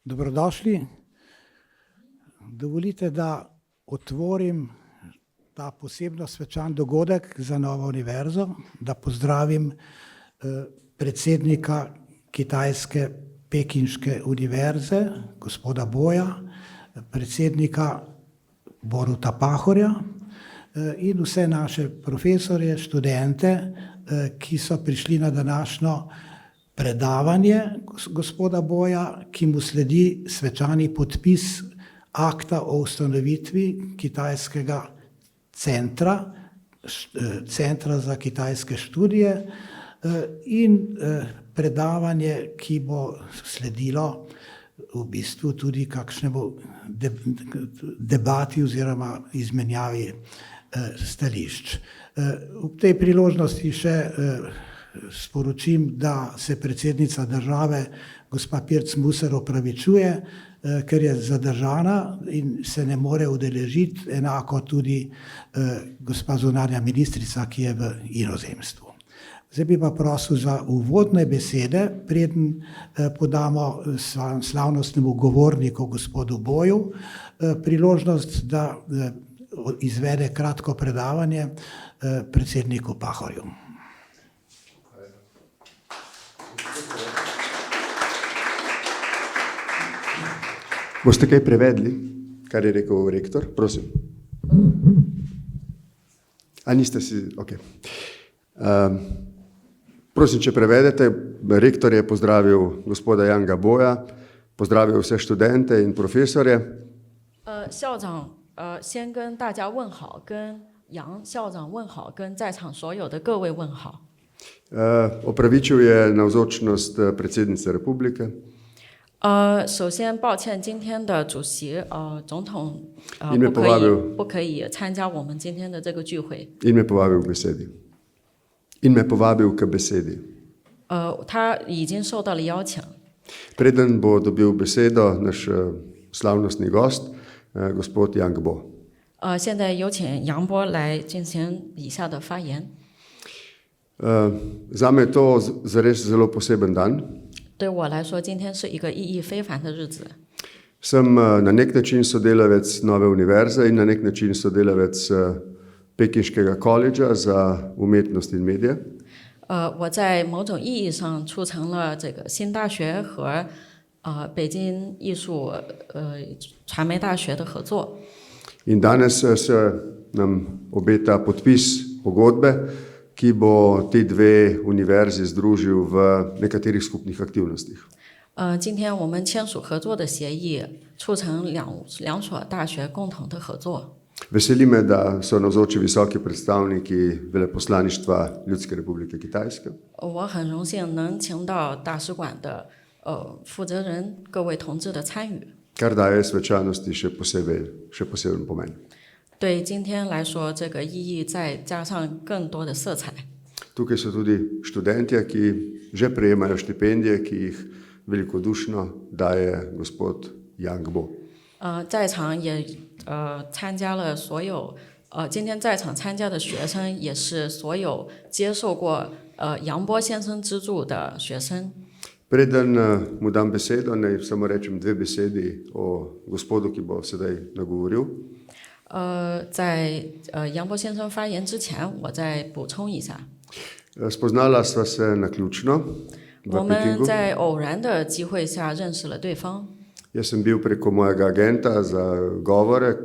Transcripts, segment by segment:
Dobrodošli. Dovolite, da otvorim ta posebno svečan dogodek za Novo univerzo, da pozdravim predsednika kitajske pekinške univerze, gospoda Boja, predsednika Boruta Pahorja in vse naše profesorje, študente, ki so prišli na današnjo predavanje gospoda Boja, ki mu sledi svečani podpis akta o ustanovitvi kitajskega centra za kitajske študije in predavanje, ki bo sledilo v bistvu tudi kakšnemu debati oziroma izmenjavi stališč. Ob tej priložnosti še sporočim, da se predsednica države, gospa Pirc Musar, opravičuje, ker je zadržana in se ne more udeležiti, enako tudi gospa zunanja ministrica, ki je v inozemstvu. Zdaj bi pa prosil za uvodne besede, preden podamo slavnostnemu govorniku, gospodu Boju, priložnost, da izvede kratko predavanje predsedniku Pahorju. Boste kaj prevedli, kar je rekel rektor? Prosim. A niste si... Ok. Prosim, če prevedete, rektor je pozdravil gospoda Yanga Boja, pozdravil vse študente in profesorje. 校长先跟大家问好，跟杨校长问好，跟在场所有的各位问好。 Opravičil je navzočnost predsednice republike. 首先抱歉，今天的主席总统不可以参加我们今天的这个聚会。 In me povabil k besedi. In me povabil k besedi. 他已经受到了邀请。 Preden bo dobil besedo naš slavnostni gost, gospod Yang Bo. 现在有请杨波来进行以下的发言。 Zame je to zares zelo poseben dan. 对我来说，今天是一个意义非凡的日子。 Sem na nek način sodelavec Nove univerze in na nek način sodelavec Pekinškega koledža za umetnost in medije. 我在某种意义上促成了这个新大学和北京艺术传媒大学的合作。 In danes se nam obeta podpis pogodbe, ki bo ti dve univerzi združil v nekaterih skupnih aktivnostih. 今天我们签署合作的协议，促成两所大学共同的合作。 Veseli me, da so navzoči visoki predstavniki veleposlaništva Ljudske republike Kitajske. 我很荣幸能请到大使馆的负责人各位同志的参与。 Kar daje svečanosti še poseben pomen. 对今天来说，这个意义再加上更多的色彩。 Tukaj so tudi študentje, ki že prejemajo štipendije, ki jih velikodušno daje gospod Yang Bo. 在场也参加了所有今天在场参加的学生也是所有接受过杨波先生资助的学生。 Preden mu dam besedo, naj samo rečem dve besedi o gospodu, ki bo sedaj nagovoril. 在杨波先生发言之前，我再补充一下。 Spoznala sva se naključno v 我们 Pekingu. 在偶然的机会下认识了对方。 Jaz sem bil preko mojega agenta za govore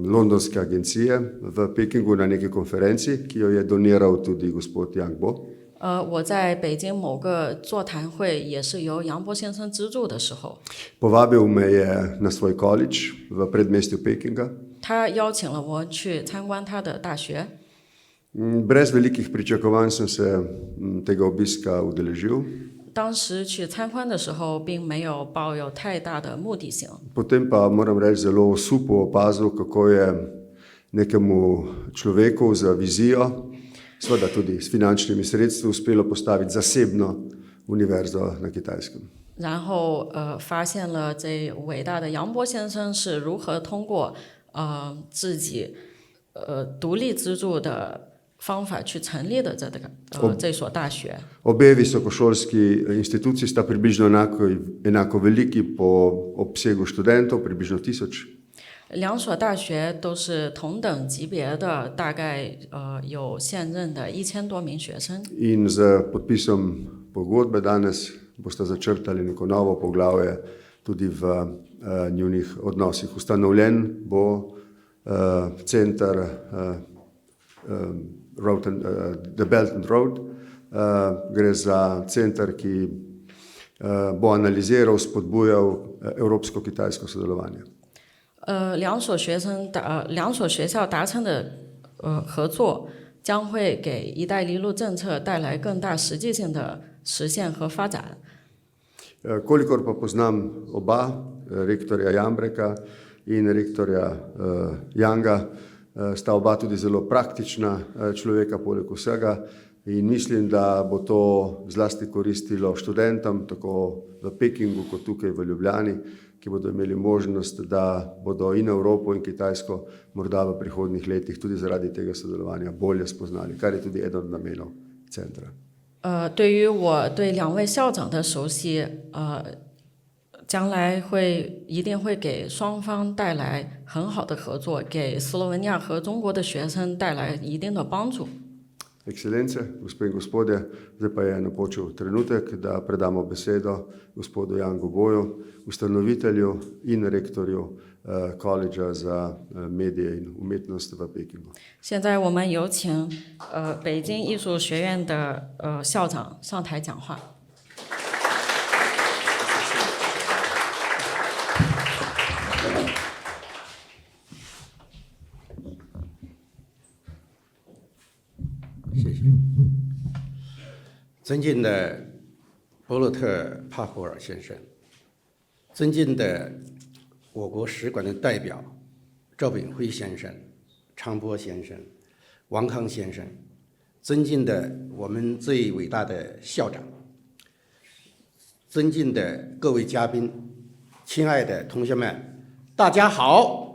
londonske agencije v Pekingu na neki konferenci, ki jo je doniral tudi gospod Yang Bo. 我在北京某个座谈会也是由杨波先生资助的时候， Povabil me je na svoj college v predmestju Pekinga. 他邀请了我去参观他的大学。 Brez velikih pričakovanj sem se tega obiska udeležil. 当时去参观的时候，并没有抱有太大的目的性。 Potem pa moram reči zelo osuplo opazil, kako je nekemu človeku za vizijo, seveda tudi s finančnimi sredstvi, uspelo postaviti zasebno univerzo na Kitajskem. 然后发现了这伟大的杨波先生是如何通过自己独立资助的方法去成立的这所大学。 Obe visokošolski instituciji sta približno enako veliki po obsegu študentov, približno 1000. 两所大学都是同等级别的，大概有现任的1000多名学生。 In z podpisom pogodbe danes boste začrtali neko novo poglavje tudi v njunih odnosih. Ustanovljen bo center The Belt and Road. Gre za center, ki bo analiziral, spodbujal evropsko-kitajsko sodelovanje. 两所学校达成的合作，将会给“一带一路”政策带来更大实际性的实现和发展。 Kolikor pa poznam oba, rektorja Jambreka in rektorja Younga, sta oba tudi zelo praktična človeka poleg vsega in mislim, da bo to zlasti koristilo študentom tako v Pekingu kot tukaj v Ljubljani, ki bodo imeli možnost, da bodo in Evropo in Kitajsko morda v prihodnjih letih tudi zaradi tega sodelovanja bolje spoznali, kar je tudi eden od namenov centra. 对于我对两位校长的熟悉，将来一定会给双方带来很好的合作，给斯洛文尼亚和中国的学生带来一定的帮助。 Ekscelence, gospe in gospodje, zdaj pa je napočil trenutek, da predamo besedo gospodu Yangu Boju, ustanovitelju in rektorju koledža za medije in umetnost v Pekingu. 现在我们有请北京艺术学院的校长上台讲话。 谢谢。尊敬的伯洛特·帕霍尔先生，尊敬的我国使馆的代表赵炳辉先生、常波先生、王康先生，尊敬的我们最伟大的校长，尊敬的各位嘉宾，亲爱的同学们，大家好。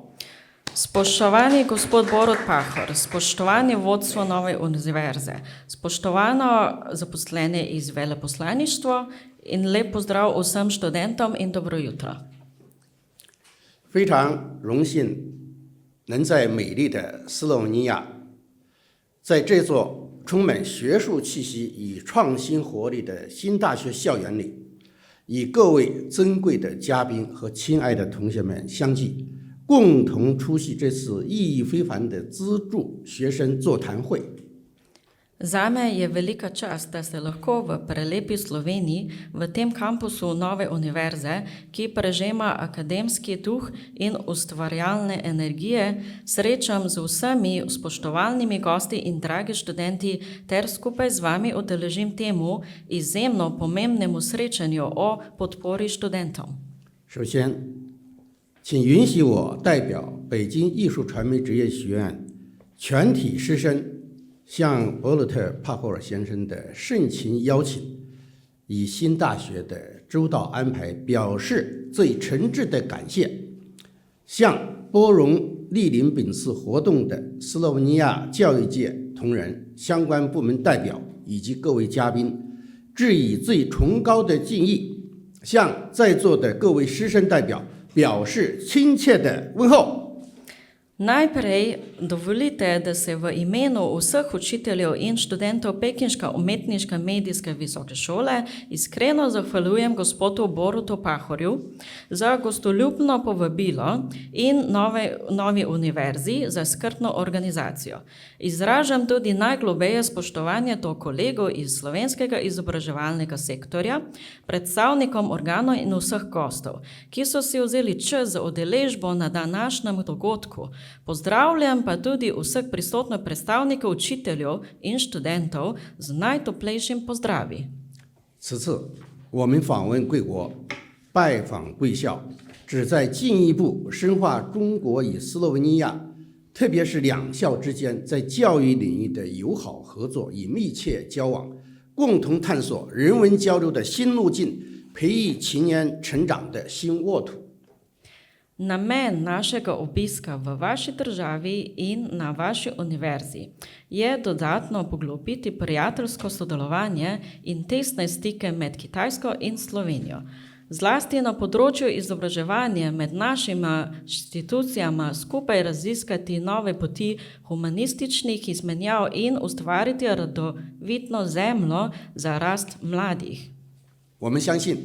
Spoštovani gospod Borut Pahor, spoštovani vodstvo Nove univerze, spoštovano zaposlene iz veleposlaništva in lep pozdrav vsem študentom in dobro jutro. 非常荣幸能在美丽的斯洛文尼亚，在这座充满学术气息与创新活力的新大学校园里，与各位珍贵的嘉宾和亲爱的同学们相聚。 共同出席这次意义非凡的资助学生座谈会。 Zame je velika čast, da se lahko v prelepi Sloveniji, v tem kampusu Nove univerze, ki prežema akademski duh in ustvarjalne energije, srečam z vsemi spoštovanimi gosti in dragi študenti ter skupaj z vami udeležim temu izjemno pomembnemu srečanju o podpori študentom. 首先， 请允许我代表北京艺术传媒职业学院全体师生，向伯洛特·帕霍尔先生的盛情邀请与新大学的周到安排表示最诚挚的感谢，向包容莅临本次活动的斯洛文尼亚教育界同仁、相关部门代表以及各位嘉宾致以最崇高的敬意，向在座的各位师生代表 表示亲切的问候。 Najprej dovolite, da se v imenu vseh učiteljev in študentov Pekinške umetniške medijske visoke šole iskreno zahvaljujem gospodu Borutu Pahorju za gostoljubno povabilo in Novi univerzi za skrbno organizacijo. Izražam tudi najgloblje spoštovanje do kolegov iz slovenskega izobraževalnega sektorja, predstavnikom organov in vseh gostov, ki so si vzeli čas za udeležbo na današnjem dogodku. Pozdravljam pa tudi vseh prisotnih predstavnikov učiteljev in študentov z najtoplejšim pozdravi. 此次我们访问贵国，拜访贵校，旨在进一步深化中国与斯洛文尼亚，特别是两校之间在教育领域的友好合作与密切交往，共同探索人文交流的新路径，培育青年成长的新沃土。Namen našega obiska v vaši državi in na vaši univerzi je dodatno poglobiti prijateljsko sodelovanje in tesne stike med Kitajsko in Slovenijo. Zlasti na področju izobraževanja med našima inštitucijama skupaj raziskati nove poti humanističnih izmenjav in ustvariti rodovitno zemljo za rast mladih. 我们相信，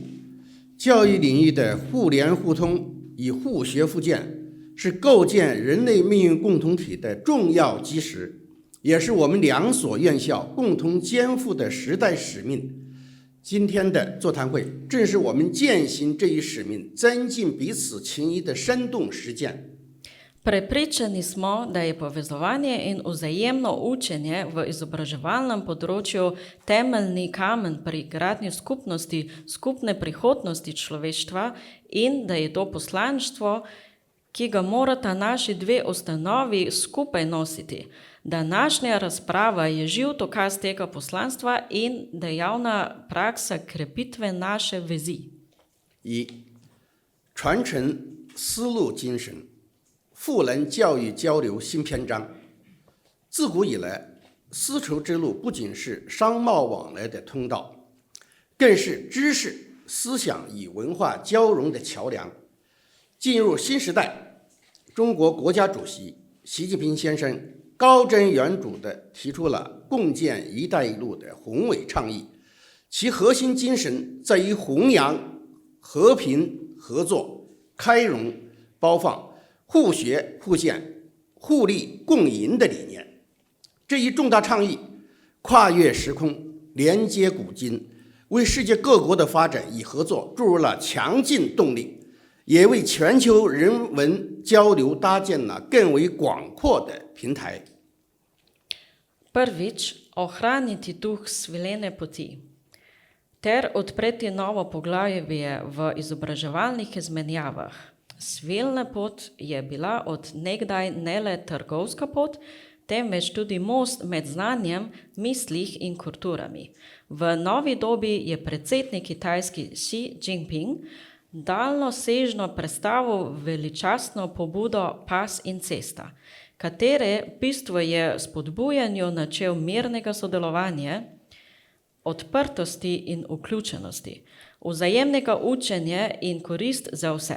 教育领域的互联互通与互学互鉴是构建人类命运共同体的重要基石，也是我们两所院校共同肩负的时代使命。今天的座谈会正是我们践行这一使命、增进彼此情谊的生动实践。 Prepričani smo, da je povezovanje in vzajemno učenje v izobraževalnem področju temeljni kamen pri gradnji skupnosti, skupne prihodnosti človeštva in da je to poslanstvo, ki ga morata naši dve ustanovi skupaj nositi. Današnja razprava je živ dokaz tega poslanstva in dejavna praksa krepitve naše vezi. 一、传承丝路精神，赋能教育交流新篇章。自古以来，丝绸之路不仅是商贸往来的通道，更是知识、思想与文化交融的桥梁。进入新时代，中国国家主席习近平先生高瞻远瞩地提出了共建“一带一路”的宏伟倡议，其核心精神在于弘扬和平、合作、开容、包放、互学互鉴、互利共赢的理念。这一重大倡议跨越时空，连接古今，为世界各国的发展与合作注入了强劲动力，也为全球人文交流搭建了更为广阔的平台。 Prvič, ohraniti duh svilene poti ter odpreti novo poglavje v izobraževalnih izmenjavah. Svilna pot je bila od nekdaj ne le trgovska pot, temveč tudi most med znanjem, mislih in kulturami. V novi dobi je predsednik kitajski Xi Jinping daljnosežno predstavil veličastno pobudo Pas in cesta, katere bistvo je spodbujanju načel mirnega sodelovanja, odprtosti in vključenosti, vzajemnega učenja in korist za vse.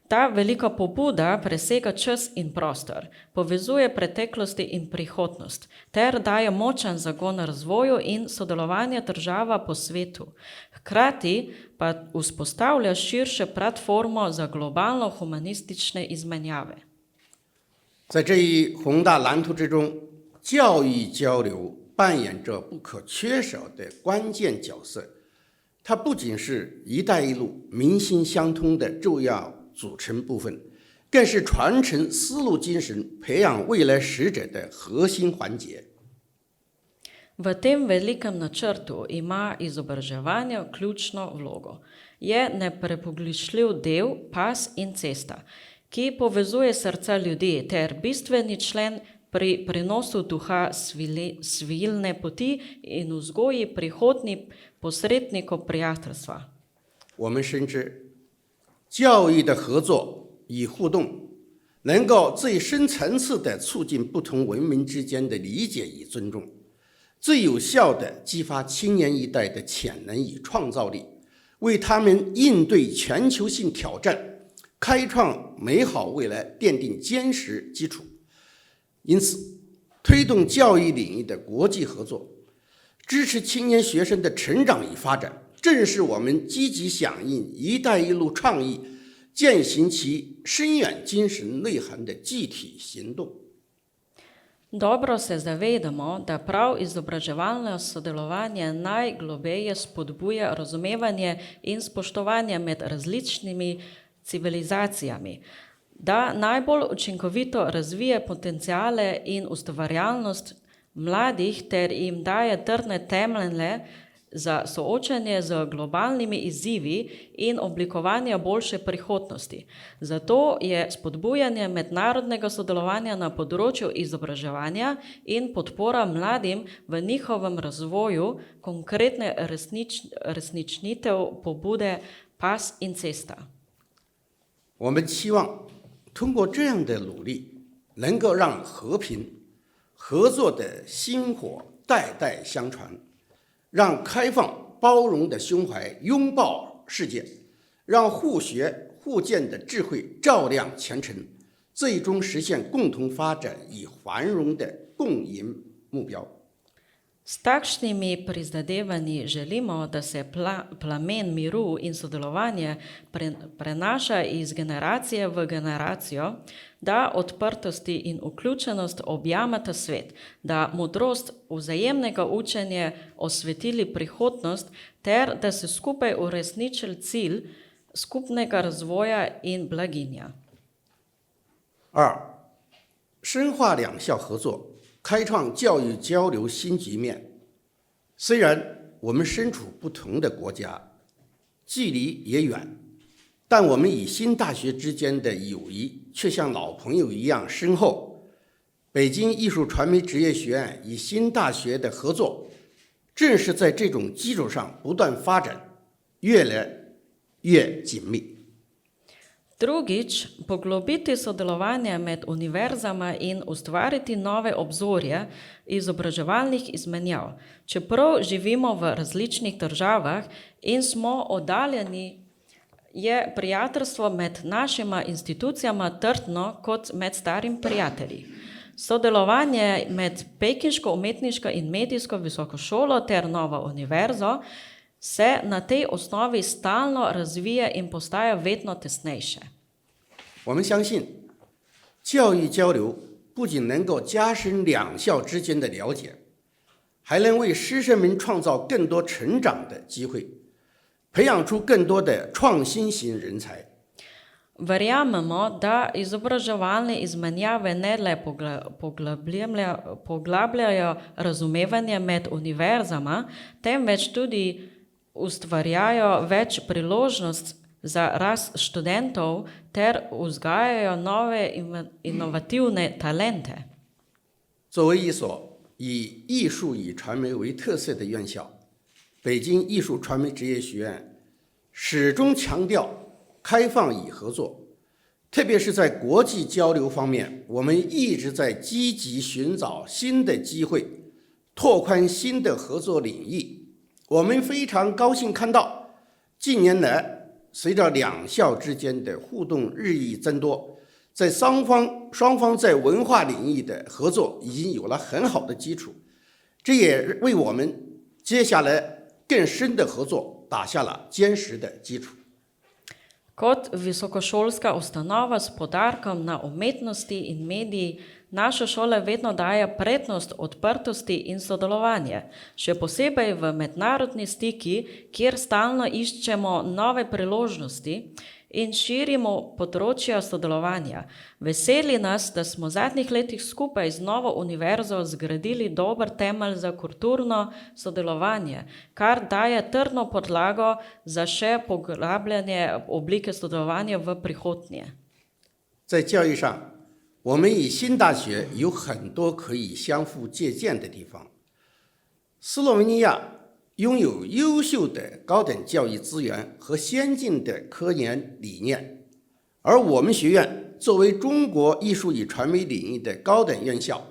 Ta velika pobuda presega čas in prostor, povezuje preteklosti in prihodnost, ter daje močan zagon razvoju in sodelovanju država po svetu. Hkrati pa vzpostavlja širšo platformo za globalno humanistične izmenjave. 在这一宏大蓝图之中，教育交流扮演着不可缺少的关键角色。它不仅是“一带一路”民心相通的重要组成部分，更是传承丝路精神、培养未来使者的核心环节。 V tem velikem načrtu ima izobraževanje ključno vlogo. Je neprepogljišljiv del pas in cesta, ki povezuje srca ljudi ter bistveni člen pri prenosu duha svilne poti in vzgoji prihodnjih posrednikov prijateljstva. 我们深知，教育的合作与互动，能够最深层次地促进不同文明之间的理解与尊重，最有效地激发青年一代的潜能与创造力，为他们应对全球性挑战、开创美好未来奠定坚实基础。因此，推动教育领域的国际合作，支持青年学生的成长与发展，正是我们积极响应“一带一路”倡议、践行其深远精神内涵的具体行动。 Dobro se zavedamo, da prav izobraževalno sodelovanje najgloblje spodbuja razumevanje in spoštovanje med različnimi civilizacijami, da najbolj učinkovito razvije potenciale in ustvarjalnost mladih ter jim daje trdne temelje za soočanje z globalnimi izzivi in oblikovanje boljše prihodnosti. Zato je spodbujanje mednarodnega sodelovanja na področju izobraževanja in podpora mladim v njihovem razvoju konkretne resničnitev pobude Pas in cesta. 我们期望通过这样的努力，能够让和平、合作的薪火代代相传，让开放包容的胸怀拥抱世界，让互学互鉴的智慧照亮前程，最终实现共同发展与繁荣的共赢目标。S takšnimi prizadevanji želimo, da se plamen miru in sodelovanja prenaša iz generacije v generacijo, da odprtosti in vključenost objamata svet, da modrost vzajemnega učenja osvetili prihodnost ter da se skupaj uresničili cilj skupnega razvoja in blaginja. 二，深化两校合作，开创教育交流新局面。虽然我们身处不同的国家，距离也远，但我们与新大学之间的友谊却像老朋友一样深厚。北京艺术传媒职业学院与新大学的合作，正是在这种基础上不断发展，越来越紧密。Drugič, poglobiti sodelovanje med univerzama in ustvariti nove obzorje izobraževalnih izmenjav. Čeprav živimo v različnih državah in smo oddaljeni, je prijateljstvo med našima institucijama trdno kot med starimi prijatelji. Sodelovanje med Pekinško umetniško in medijsko visoko šolo ter Novo univerzo se na tej osnovi stalno razvija in postaja vedno tesnejše. 我们相信，教育交流不仅能够加深两校之间的了解，还能为师生们创造更多成长的机会，培养出更多的创新型人才。Verjamemo, da izobraževalne izmenjave ne le poglabljajo razumevanje med univerzama, temveč tudi ustvarjajo več priložnosti za rast študentov ter vzgajajo nove inovativne talente. 作为一所以艺术与传媒为特色的院校，北京艺术传媒职业学院始终强调开放与合作，特别是在国际交流方面，我们一直在积极寻找新的机会，拓宽新的合作领域。我们非常高兴看到，近年来随着两校之间的互动日益增多，在双方在文化领域的合作已经有了很好的基础，这也为我们接下来更深的合作打下了坚实的基础。 Kot visokošolska ustanova s poudarkom na umetnosti in mediji, naša šola vedno daje prednost odprtosti in sodelovanje, še posebej v mednarodni stiki, kjer stalno iščemo nove priložnosti in širimo področja sodelovanja. Veseli nas, da smo v zadnjih letih skupaj z Novo univerzo zgradili dober temelj za kulturno sodelovanje, kar daje trdno podlago za še poglabljanje oblike sodelovanja v prihodnje. 在教育上，我们与新大学有很多可以相互借鉴的地方。斯洛文尼亚拥有优秀的高等教育资源和先进的科研理念，而我们学院作为中国艺术与传媒领域的高等院校，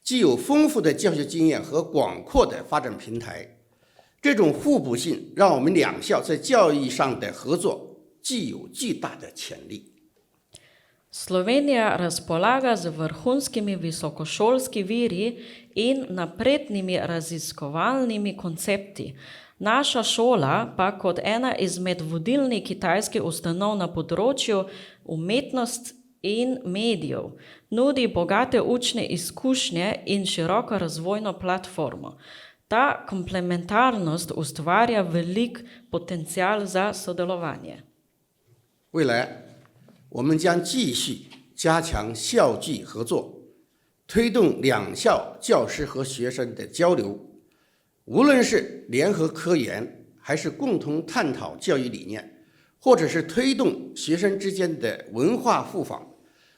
既有丰富的教学经验和广阔的发展平台。这种互补性让我们两校在教育上的合作具有巨大的潜力。 Slovenija razpolaga z vrhunskimi visokošolskimi viri in naprednimi raziskovalnimi koncepti. Naša šola pa kot ena izmed vodilnih kitajskih ustanov na področju umetnosti in medijev nudi bogate učne izkušnje in široko razvojno platformo. Ta komplementarnost ustvarja velik potencial za sodelovanje. 未来，我们将继续加强校际合作，推动两校教师和学生的交流。无论是联合科研，还是共同探讨教育理念，或者是推动学生之间的文化互访，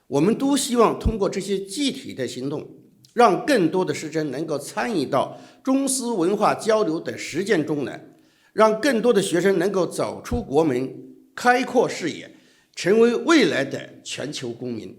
我们都希望通过这些具体的行动，让更多的师生能够参与到中斯文化交流的实践中来，让更多的学生能够走出国门，开阔视野。成为未来的全球公民。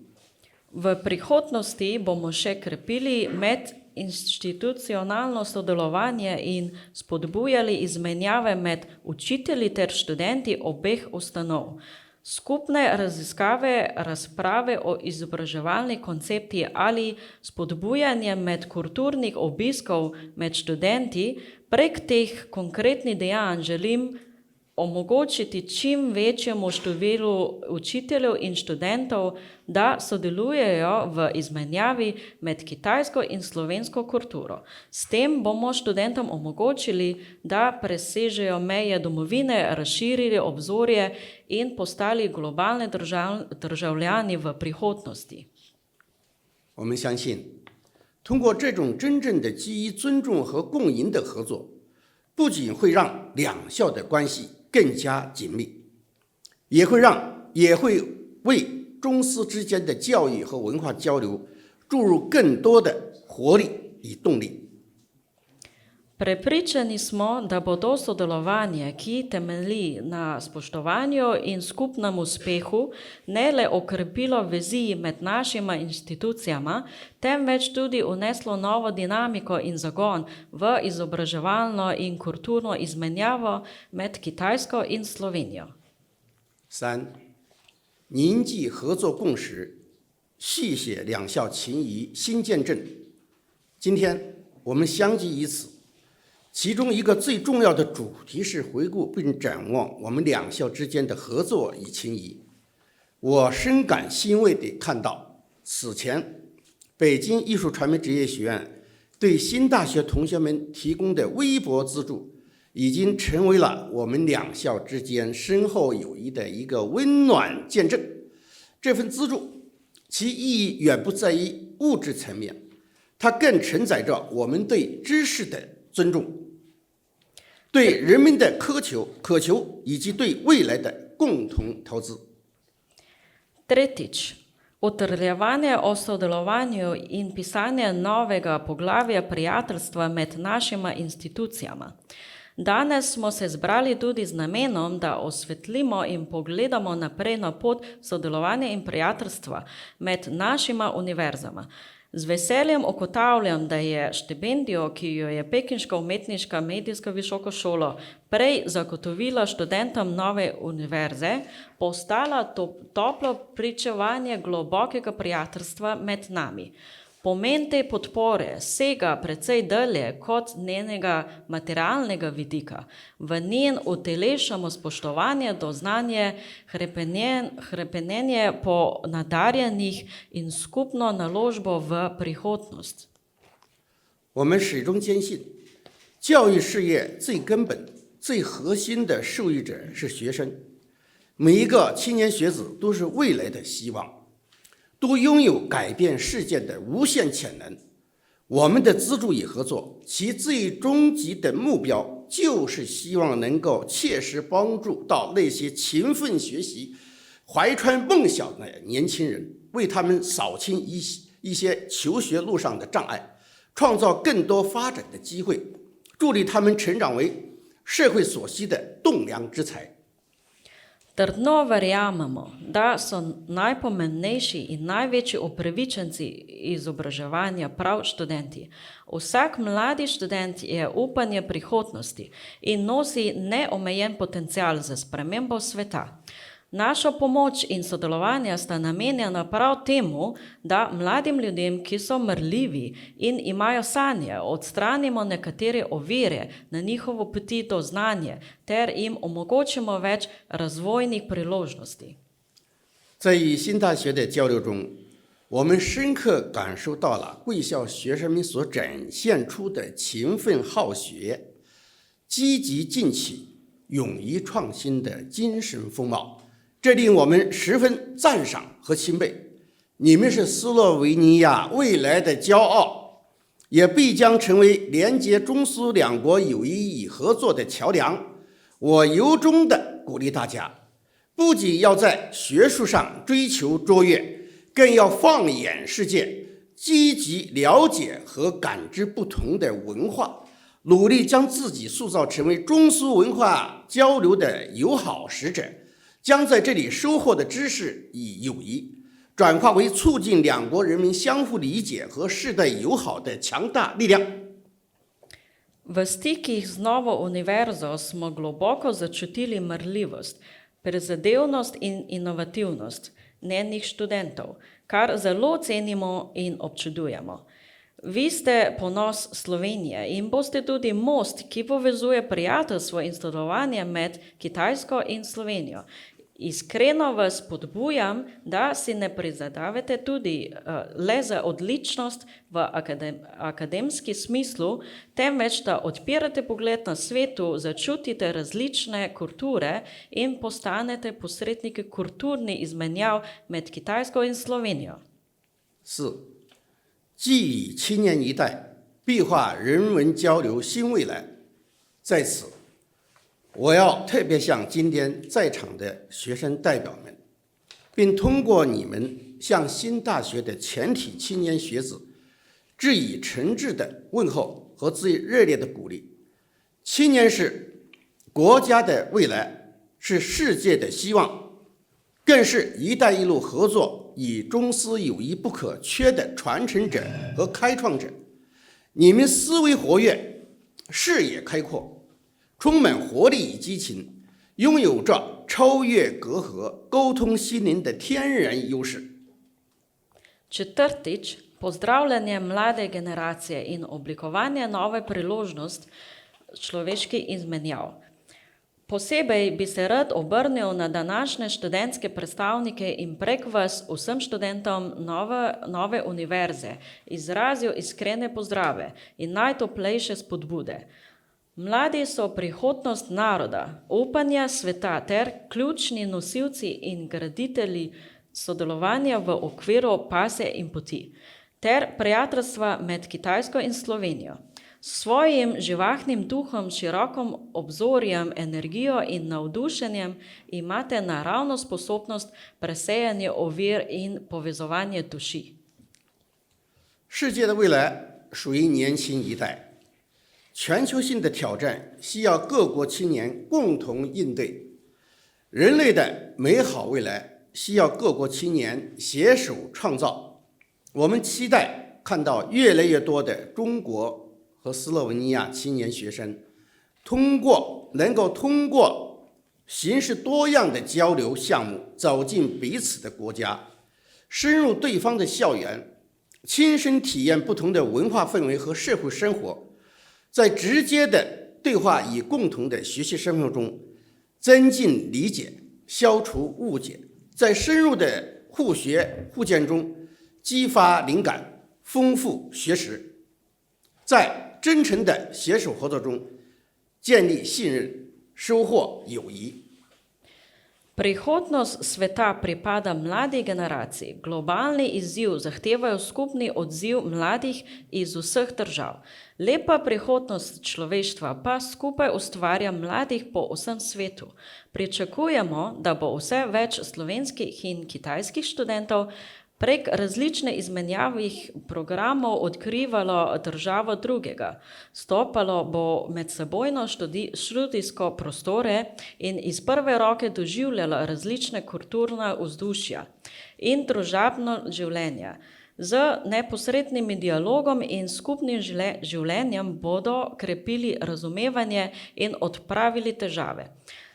V prihodnosti bomo še krepili medinstitucionalno sodelovanje in spodbujali izmenjave med učitelji ter študenti obeh ustanov. Skupne raziskave, razprave o izobraževalnih konceptih ali spodbujanje medkulturnih obiskov med študenti, prek teh konkretnih dejanj želim omogočiti čim večjemu številu učiteljev in študentov, da sodelujejo v izmenjavi med kitajsko in slovensko kulturo. S tem bomo študentom omogočili, da presežejo meje domovine, razširili obzorje in postali globalni državljani v prihodnosti. 我们相信，通过这种真正的基于尊重和共赢的合作，不仅会让两校的关系更加紧密，也会为中斯之间的教育和文化交流注入更多的活力与动力。 Prepričani smo, da bo to sodelovanje, ki temelji na spoštovanju in skupnem uspehu, ne le okrepilo vezi med našima institucijama, temveč tudi uneslo novo dinamiko in zagon v izobraževalno in kulturno izmenjavo med Kitajsko in Slovenijo. 3. 凝聚合作共识，续写两校情谊新见证。今天我们相聚于此，其中一个最重要的主题是回顾并展望我们两校之间的合作与情谊。我深感欣慰地看到，此前北京艺术传媒职业学院对新大学同学们提供的微薄资助，已经成为了我们两校之间深厚友谊的一个温暖见证。这份资助其意义远不在于物质层面，它更承载着我们对知识的尊重，对人们的渴求以及对未来的共同投资。 Tretjič, utrjevanje o sodelovanju in pisanje novega poglavja prijateljstva med našima institucijama. Danes smo se zbrali tudi z namenom, da osvetlimo in pogledamo naprej na pot sodelovanja in prijateljstva med našima univerzama. Z veseljem ugotavljam, da je štipendijo, ki jo je Pekinška umetniška medijska visoko šola prej zagotovila študentom nove univerze, postala toplo pričevanje globokega prijateljstva med nami. Pomen te podpore sega precej dalje kot njenega materialnega vidika. V njen utelešamo spoštovanje do znanja, hrepenenje po nadarjenih in skupno naložbo v prihodnost. 我们始终坚信，教育事业最根本、最核心的受益者是学生。每一个青年学子都是未来的希望，都拥有改变世界的无限潜能。我们的资助与合作，其最终极的目标就是希望能够切实帮助到那些勤奋学习、怀揣梦想的年轻人，为他们扫清一些求学路上的障碍，创造更多发展的机会，助力他们成长为社会所需的栋梁之才。 Trdno verjamemo, da so najpomembnejši in največji upravičenci izobraževanja prav študenti. Vsak mladi študent je upanje prihodnosti in nosi neomejen potencial za spremembo sveta. Naša pomoč in sodelovanje sta namenjena prav temu, da mladim ljudem, ki so marljivi in imajo sanje, odstranimo nekatere ovire na njihovo poti do znanja ter jim omogočimo več razvojnih priložnosti. 在与新大学的交流中，我们深刻感受到了贵校学生们所展现出的勤奋好学、积极进取、勇于创新的精神风貌。 这令我们十分赞赏和钦佩，你们是斯洛维尼亚未来的骄傲，也必将成为连接中苏两国友谊与合作的桥梁。我由衷地鼓励大家，不仅要在学术上追求卓越，更要放眼世界，积极了解和感知不同的文化，努力将自己塑造成为中苏文化交流的友好使者。将在这里收获的知识与友谊，转化为促进两国人民相互理解和世代友好的强大力量。 V stikih z novo univerzo smo globoko začutili marljivost, prizadevnost in inovativnost njenih študentov, kar zelo cenimo in občudujemo. Vi ste ponos Slovenije in boste tudi most, ki povezuje prijateljstvo in sodelovanje med Kitajsko in Slovenijo. Iskreno vas podbujam, da si ne prizadevate tudi le za odličnost v akademski smislu, temveč da odpirate pogled na svetu, začutite različne kulture in postanete posredniki kulturnih izmenjav med Kitajsko in Slovenijo. 4. 寄予青年一代，擘画人文交流新未来。在此，我要特别向今天在场的学生代表们，并通过你们向新大学的全体青年学子致以诚挚的问候和最热烈的鼓励。青年是国家的未来，是世界的希望，更是“一带一路”合作与中斯友谊不可缺的传承者和开创者。你们思维活跃，视野开阔，充满活力与激情，拥有着超越隔阂、沟通心灵的天然优势。 Četrtič, pozdravljanje mlade generacije in oblikovanje nove priložnosti človeških izmenjav. Posebej bi se rad obrnil na današnje študentske predstavnike in prek vas vsem študentom nove univerze izrazil iskrene pozdrave in najtoplejše spodbude. Mladi so prihodnost naroda, upanja sveta ter ključni nosilci in graditelji sodelovanja v okviru pase in poti, ter prijateljstva med Kitajsko in Slovenijo. S svojim živahnim duhom, širokim obzorjem, energijo in navdušenjem imate naravno sposobnost presejanja ovir in povezovanja duši. 世界的未来属于年轻一代，全球性的挑战需要各国青年共同应对，人类的美好未来需要各国青年携手创造。我们期待看到越来越多的中国和斯洛文尼亚青年学生能够通过形式多样的交流项目走进彼此的国家，深入对方的校园，亲身体验不同的文化氛围和社会生活，在直接的对话与共同的学习生活中增进理解，消除误解，在深入的互学互鉴中激发灵感，丰富学识，在真诚的携手合作中建立信任，收获友谊。 Prihodnost sveta pripada mladi generaciji. Globalni izziv zahtevajo skupni odziv mladih iz vseh držav. Lepa prihodnost človeštva pa skupaj ustvarja mladih po vsem svetu. Pričakujemo, da bo vse več slovenskih in kitajskih študentov prek različne izmenjavih programov odkrivalo državo drugega, stopalo bo medsebojno študijsko prostore in iz prve roke doživljalo različne kulturna vzdušja in družabno življenje. Z neposrednim dialogom in skupnim življenjem bodo krepili razumevanje in odpravili težave.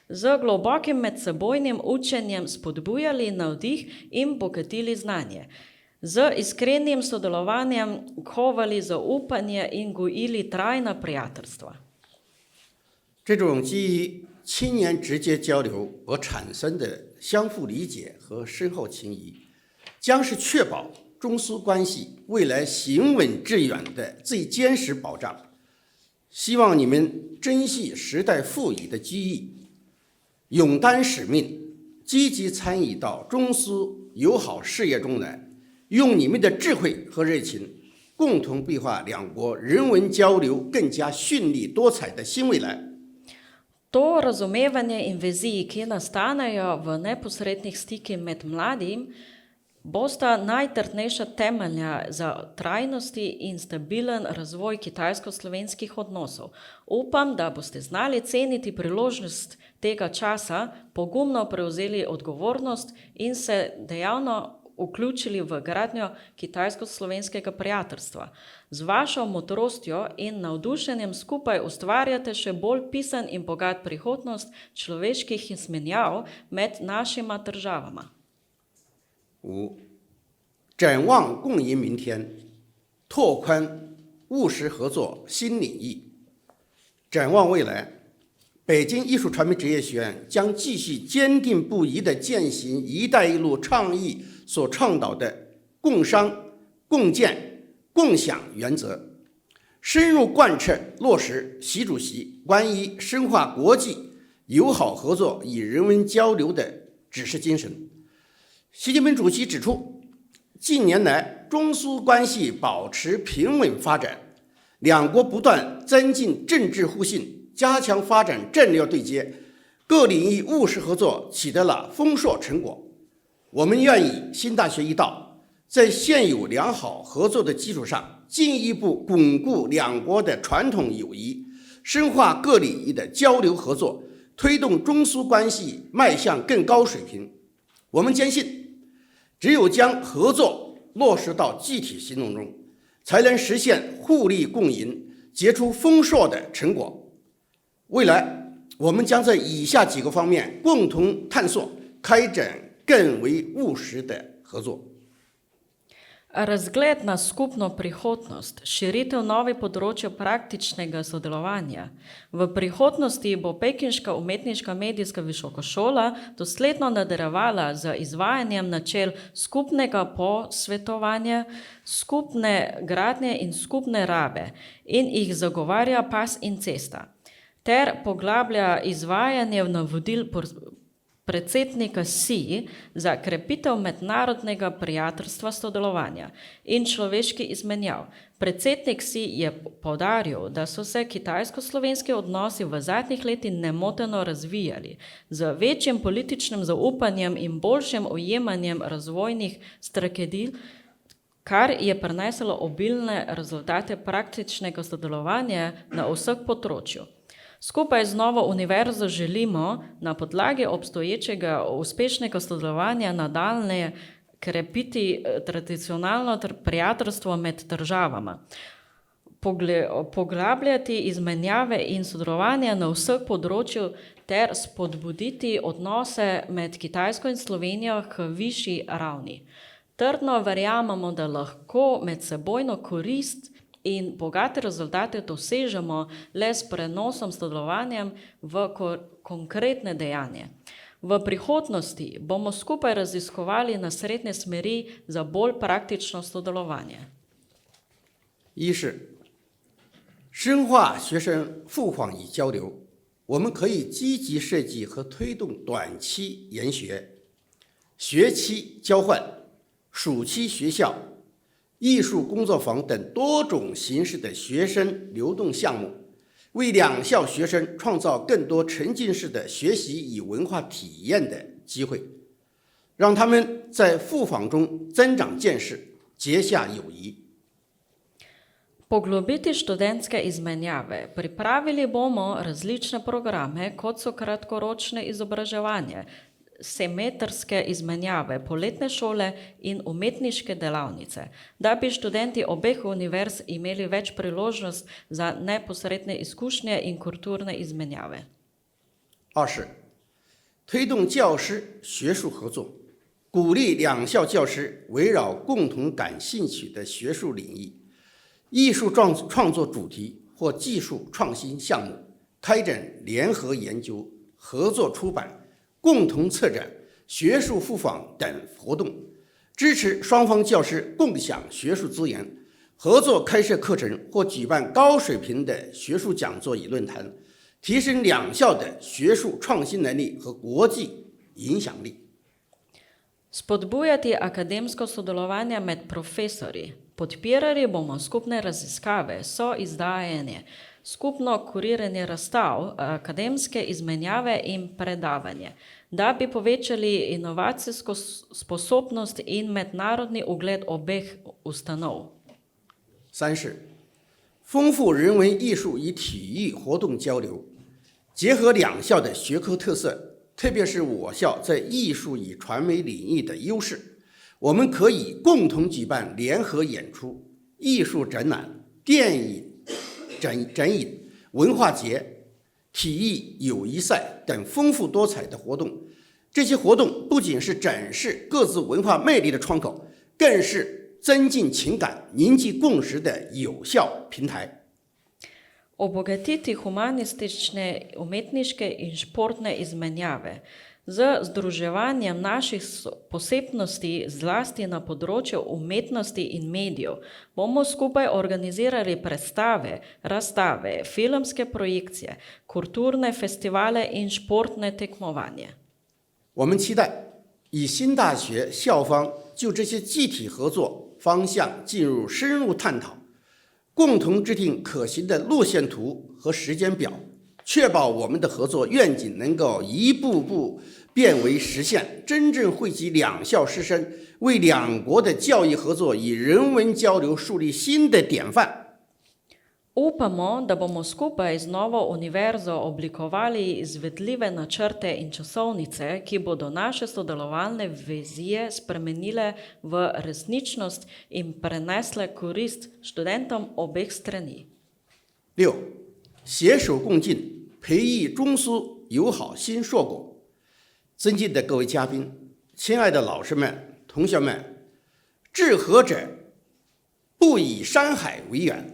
Z globokim medsebojnim učenjem spodbujali navdih in bogatili znanje. Z iskrenim sodelovanjem kovali zaupanje in gojili trajna prijateljstva. 这种基于青年直接交流而产生的相互理解和深厚情谊，将是确保中苏关系未来行稳致远的最坚实保障。希望你们珍惜时代赋予的机遇，勇担使命，积极参与到中苏友好事业中来，用你们的智慧和热情，共同擘画两国人文交流更加绚丽多彩的新未来。 To razumevanje in viziji, ki nastanejo v neposrednih stikih med mladim, bosta najtrdnejša temelja za trajnosti in stabilen razvoj kitajsko-slovenskih odnosov. Upam, da boste znali ceniti priložnost tega časa, pogumno prevzeli odgovornost in se dejavno vključili v gradnjo kitajsko-slovenskega prijateljstva. Z vašo modrostjo in navdušenjem skupaj ustvarjate še bolj pisan in bogat prihodnost človeških izmenjav med našima državama. 五、展望共赢明天，拓宽务实合作新领域。展望未来，北京艺术传媒职业学院将继续坚定不移地践行“一带一路”倡议所倡导的共商、共建、共享原则，深入贯彻落实习主席关于深化国际友好合作与人文交流的指示精神。习近平主席指出，近年来中苏关系保持平稳发展，两国不断增进政治互信，加强发展战略对接，各领域务实合作取得了丰硕成果。我们愿以新大学一道，在现有良好合作的基础上，进一步巩固两国的传统友谊，深化各领域的交流合作，推动中苏关系迈向更高水平。我们坚信，只有将合作落实到具体行动中，才能实现互利共赢，结出丰硕的成果。未来，我们将在以下几个方面共同探索，开展更为务实的合作。 Razgled na skupno prihodnost, širitev novih področij praktičnega sodelovanja. V prihodnosti bo Pekinška umetniška medijska visokošola dosledno nadaljevala z izvajanjem načel skupnega posvetovanja, skupne gradnje in skupne rabe in jih zagovarja pas in cesta, ter poglablja izvajanje navodil predsednika Xi za krepitev mednarodnega prijateljstva sodelovanja in človeški izmenjav. Predsednik Xi je poudaril, da so se kitajsko-slovenski odnosi v zadnjih letih nemoteno razvijali, z večjim političnim zaupanjem in boljšim ujemanjem razvojnih strategij, kar je prineslo obilne rezultate praktičnega sodelovanja na vseh področjih. Skupaj z novo univerzo želimo na podlagi obstoječega uspešnega sodelovanja nadaljnje krepiti tradicionalno prijateljstvo med državama, poglabljati izmenjave in sodelovanje na vseh področjih ter spodbuditi odnose med Kitajsko in Slovenijo k višji ravni. Trdno verjamemo, da lahko medsebojno korist in bogate rezultate dosežemo le s prenosom sodelovanjem v konkretne dejanje. V prihodnosti bomo skupaj raziskovali naslednje smeri za bolj praktično sodelovanje. 一是深化学生赴访与交流，我们可以积极设计和推动短期研学、学期交换、暑期学校、 艺术工作坊等多种形式的学生流动项目，为两校学生创造更多沉浸式的学习与文化体验的机会，让他们在赴访中增长见识，结下友谊。 Poglobiti študentske izmenjave. Pripravili bomo različne programe, kot so kratkoročne izobraževanje, semestrske izmenjave, poletne šole in umetniške delavnice, da bi študenti obeh univerz imeli več priložnost za neposredne izkušnje in kulturne izmenjave. 二是推动教师学术合作，鼓励两校教师围绕共同感兴趣的学术领域、艺术创作主题或技术创新项目，开展联合研究、合作出版、 共同策展、学术赴访等活动，支持双方教师共享学术资源，合作开设课程或举办高水平的学术讲座与论坛，提升两校的学术创新能力和国际影响力。 Spodbujati akademsko sodelovanje med profesorji. Podpirali bomo skupne raziskave, soizdajanje, skupno kuriranje razstav, akademske izmenjave in predavanje, da bi povečali inovacijsko sposobnost in mednarodni ugled obeh ustanov. 三是丰富人文艺术与体育活动交流，结合两校的学科特色，特别是我校在艺术与传媒领域的优势，我们可以共同举办联合演出、艺术展览、电影展演、文化节、体育友谊赛等丰富多彩的活动。这些活动不仅是展示各自文化魅力的窗口，更是增进情感、凝聚共识的有效平台。 Obogatiti humanistične, umetniške in športne izmenjave z združevanjem naših posebnosti zlasti na področju umetnosti in medijev bomo skupaj organizirali predstave, razstave, filmske projekcije, kulturne festivale in športne tekmovanje. 我们期待与新大学校方就这些具体合作方向进入深入探讨，共同制定可行的路线图和时间表，确保我们的合作愿景能够一步步变为实现，真正汇集两校师生，为两国的教育合作与人文交流树立新的典范。 Upamo, da bomo skupaj z novo univerzo oblikovali izvedljive načrte in časovnice, ki bodo naše sodelovalne vizije spremenile v resničnost in prenesle korist študentom obeh strani. 六，携手共进，培育中苏友好新硕果。尊敬的各位嘉宾，亲爱的老师们、同学们，志合者不以山海为远。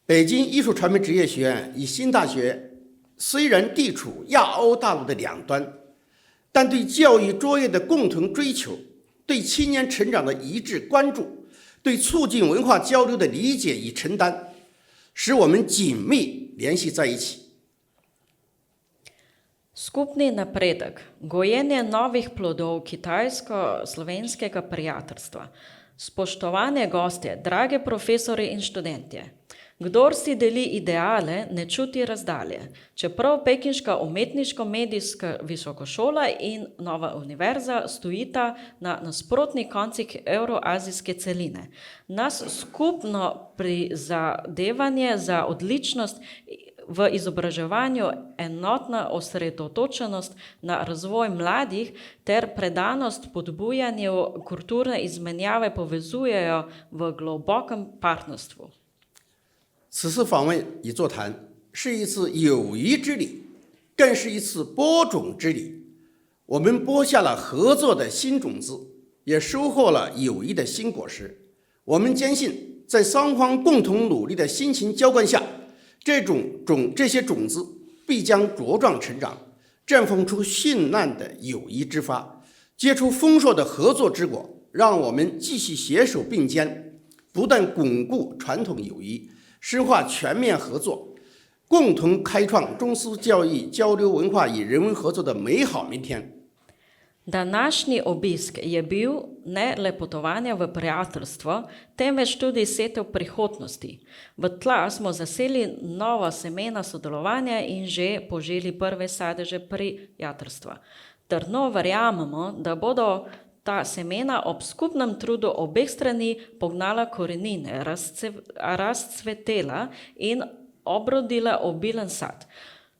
北京艺术传媒职业学院与新大学虽然地处亚欧大陆的两端，但对教育卓越的共同追求，对青年成长的一致关注，对促进文化交流的理解与承担，使我们紧密联系在一起。 Skupni napredek, gojenje novih plodov kitajsko-slovenskega prijateljstva, spoštovane gostje, drage profesori in študentje. Kdor si deli ideale, ne čuti razdalje. Čeprav Pekinška umetniško-medijska visokošola in Nova univerza stojita na nasprotnih koncih evroazijske celine. Nas skupno prizadevanje za odličnost v izobraževanju, enotna osredotočenost na razvoj mladih ter predanost podbujanju kulturne izmenjave povezujejo v globokem partnerstvu. 此次访问与座谈是一次友谊之旅，更是一次播种之旅。我们播下了合作的新种子，也收获了友谊的新果实。我们坚信，在双方共同努力的辛勤浇灌下，这些种子必将茁壮成长，绽放出绚烂的友谊之花，结出丰硕的合作之果。让我们继续携手并肩，不断巩固传统友谊。 深化全面合作，共同开创中苏教育交流文化与人文合作的美好明天。 Današnji obisk je bil ne le potovanje v prijateljstvo, temveč tudi setev prihodnosti. V tla smo zaseli nova semena sodelovanja in že poželi prve sadeže prijateljstva. Trdno verjamemo, da bodo ta semena ob skupnem trudu obeh strani pognala korenine, razcvetela in obrodila obilen sad.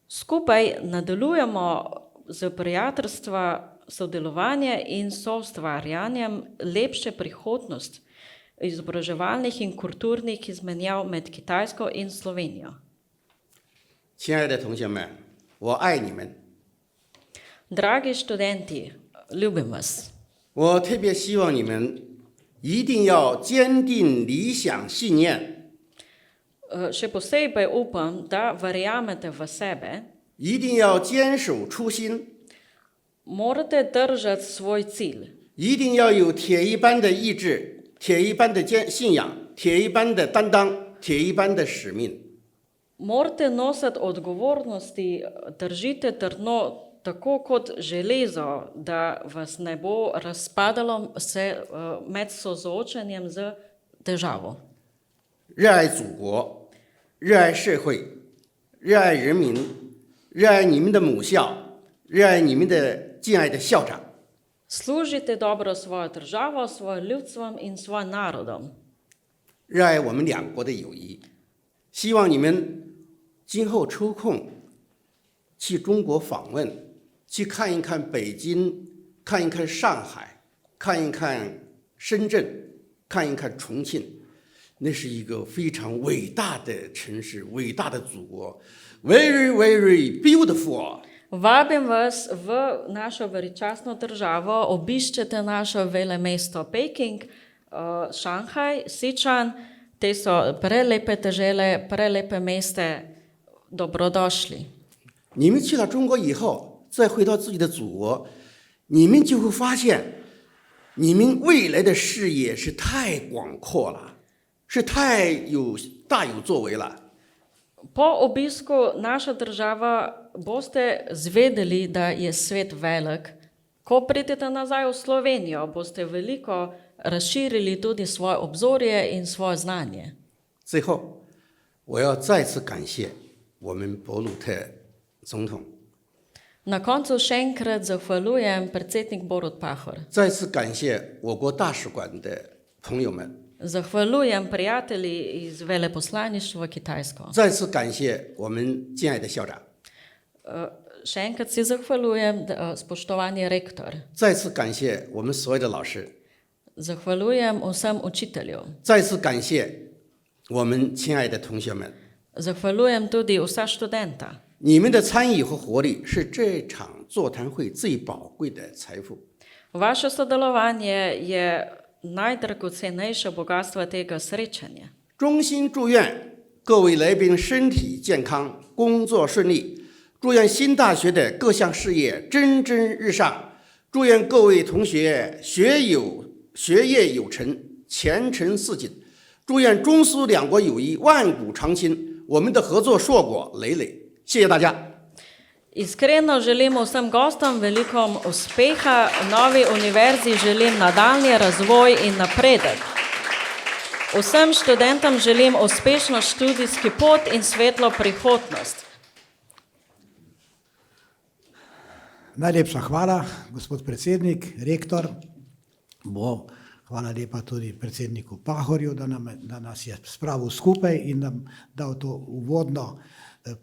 Skupaj nadaljujemo z prijateljstva, sodelovanje in soustvarjanjem lepše prihodnost izobraževalnih in kulturnih izmenjav med Kitajsko in Slovenijo. 亲爱的同学们，我爱你们。 Dragi študenti, ljubim vas. 我特别希望你们一定要坚定理想信念， Še posebej upam, da verjamete v sebe, 一定要坚守初心， morate držati svoj cilj, 一定要有铁一般的意志、铁一般的信仰、铁一般的担当、铁一般的使命。 morate nositi odgovornosti, držite trdno tako kot železo, da vas ne bo razpadalo se med soočenjem z težavo. 热爱祖国，热爱社会，热爱人民，热爱你们的母校，热爱你们的敬爱的校长。 Služite dobro svojo državo, svojim ljudstvom in svojim narodom. 热爱我们两国的友谊，希望你们今后抽空去中国访问，去看一看北京，看一看上海，看一看深圳，看一看重庆，那是一个非常伟大的城市，伟大的祖国 ，very very beautiful。 Vabim vas v našo veličastno državo, obiščete naše velemesto Peking, Šanghaj, Sičan. Te so prelepe dežele, prelepe meste. Dobrodošli. 你们去了中国以后，再回到自己的祖国，你们就会发现，你们未来的视野是太广阔了，是太大有作为了。 Po obisku naše države boste zvedeli, da je svet velik. Ko pridete nazaj v Slovenijo, boste veliko razširili tudi svoje obzorje in svoje znanje. 最后，我要再次感谢我们博鲁特总统， Na koncu še enkrat zahvaljujem predsednik Borut Pahor. 再次感谢我国大使馆的朋友们， Zahvaljujem prijatelji iz veleposlaništva Kitajsko. 再次感谢我们敬爱的校长， Še enkrat si zahvaljujem, spoštovani rektor. 再次感谢我们所有的老师， Zahvaljujem vsem učiteljev. 再次感谢我们亲爱的同学们。 Zahvaljujem tudi vsa študenta. 你们的参与和活力是这场座谈会最宝贵的财富。 Vaše sodelovanje je najdragocenejše bogatstvo tega srečanja. 衷心祝愿各位来宾身体健康，工作顺利。祝愿新大学的各项事业蒸蒸日上。祝愿各位同学学业有成，前程似锦。祝愿中苏两国友谊万古长青，我们的合作硕果累累。谢谢大家。 Iskreno želim vsem gostom veliko uspeha, novi univerzi želim nadaljni razvoj in napredek. Vsem študentom želim uspešno študijski pot in svetlo prihodnost. Najlepša hvala, gospod predsednik, rektor. Hvala lepa tudi predsedniku Pahorju, da nas je spravil skupaj in nam dal to uvodno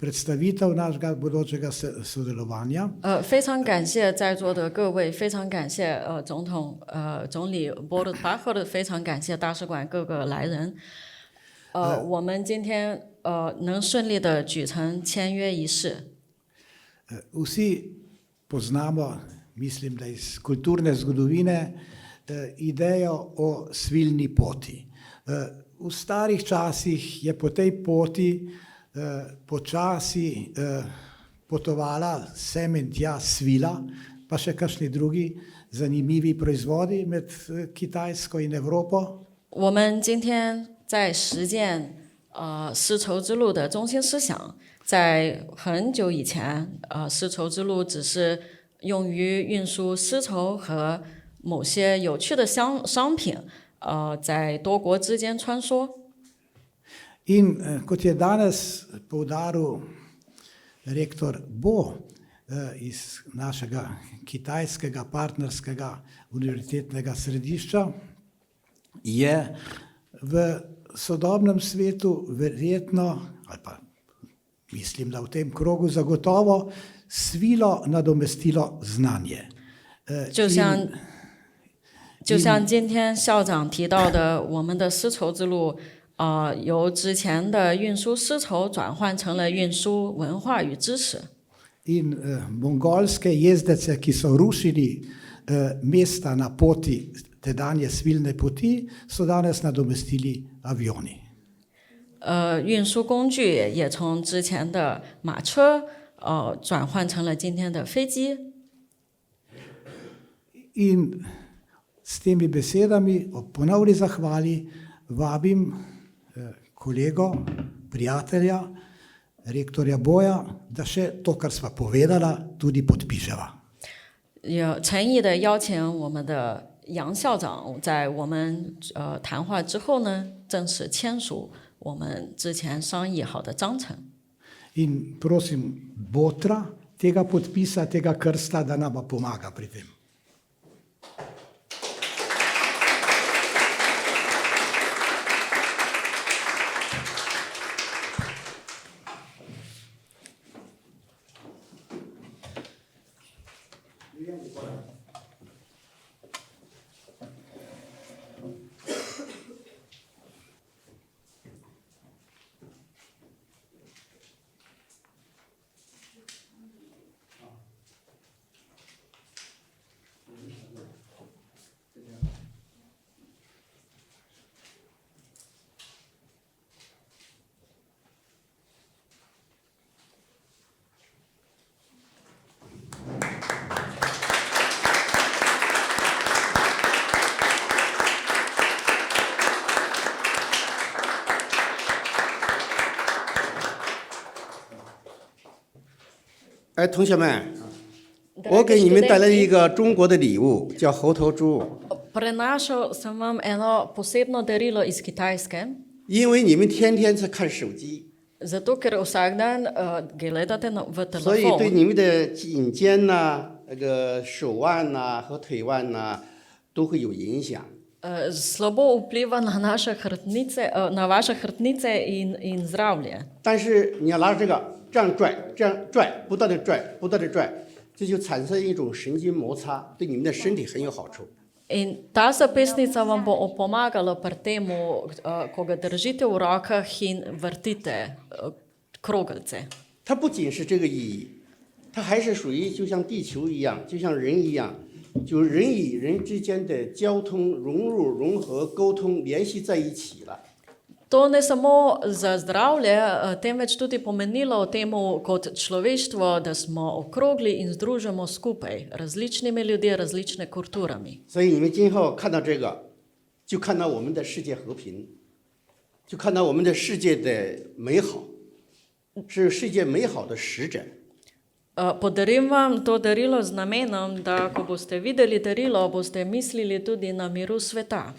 predstavitev našega bodočega sodelovanja. 非常感谢在座的各位，非常感谢总理 Borut Pahor， 非常感谢大使馆各个来人。我们今天能顺利的举行签约仪式。 Vsi poznamo, mislim, da iz kulturne zgodovine, idejo o svilni poti. V starih časih je po tej poti počasi potovala sem in tja svila, pa še kakšni drugi zanimivi proizvodi med Kitajsko in Evropo. 我们今天在实践丝绸之路的中心思想。 在很久以前，丝绸之路只是用于运输丝绸和某些有趣的商品，在多国之间穿梭。 In kot je danes poudaril rektor Bo iz našega kitajskega partnerskega univerzitetnega središča, je v sodobnem svetu verjetno, ali pa mislim, da v tem krogu zagotovo svilo nadomestilo znanje. 就像今天校长提到的，我们的丝绸之路，由之前的运输丝绸转换成了运输文化与知识。 In mongolske jezdece, ki so rušili mesta na poti tedanje svilne poti, so danes nadomestili avioni. 运输工具也从之前的马车转换成了今天的飞机。 In s temi besedami ob ponovni zahvali vabim kolego, prijatelja, rektorja Boja, da še to, kar sva povedala, tudi podpiševa. 也诚意的邀请我们的杨校长，在我们谈话之后呢，正式签署我们之前商议好的章程。in prosim Botra tega podpisa, tega krsta, da nama pomaga pri tem.同学们，我给你们带来一个中国的礼物，叫猴头珠。 Prenašal sem vam eno posebno darilo iz Kitajske, 因为你们天天在看手机， zato ker vsak dan gledate v 所以对 telefon. 你们的颈肩呐、那个手腕呐、和腿腕呐、都会有影响。 Slabo vpliva na naše hrbtnice, na vaše hrbtnice in zdravje. 但是你要拿着这个这样拽，这样拽，不断的拽，不断的拽，这就产生一种神经摩擦，对你们的身体很有好处。 In ta zapestnica vam bo pomagala pri tem, ko ga držite v rokah in vrtite kroglice. 它不仅是这个意义，它还是属于就像地球一样，就像人一样，就是人与人之间的交通、融入、融合、沟通联系在一起了。 To ne samo za zdravje, temveč tudi pomenilo temu kot človeštvo, da smo okrogli in združimo skupaj različnimi ljudmi, različne kulturami. 所以你们今后看到这个，就看到我们的世界和平，就看到我们的世界的美好，是世界美好的使者。 Podarim vam to darilo z namenom, da ko boste videli darilo, boste mislili tudi na miru sveta.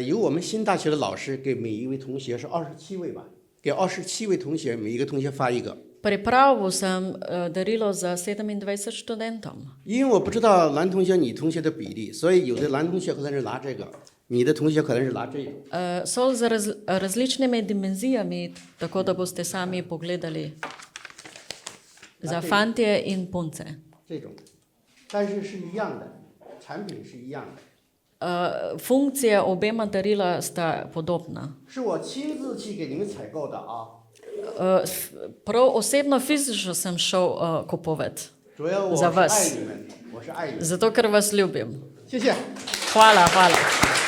由我们新大学的老师给每一位同学是27位吧，给27位同学每一个同学发一个。 Pripravil sem darilo za 27 študentom. 因为我不知道男同学、女同学的比例，所以有的男同学可能是拿这个，你的同学可能是拿这个。 So z različnimi dimenzijami, tako da boste sami pogledali za fantje in punce. 这种，但是是一样的，产品是一样的。 Funkcije obema darila sta podobna. 是我亲自去给你们采购的啊。 Prav osebno fizično sem šel kupovati 主要我 za 是爱 vas, 你们，我是爱你们。 zato ker vas ljubim. 谢谢。 Hvala, hvala.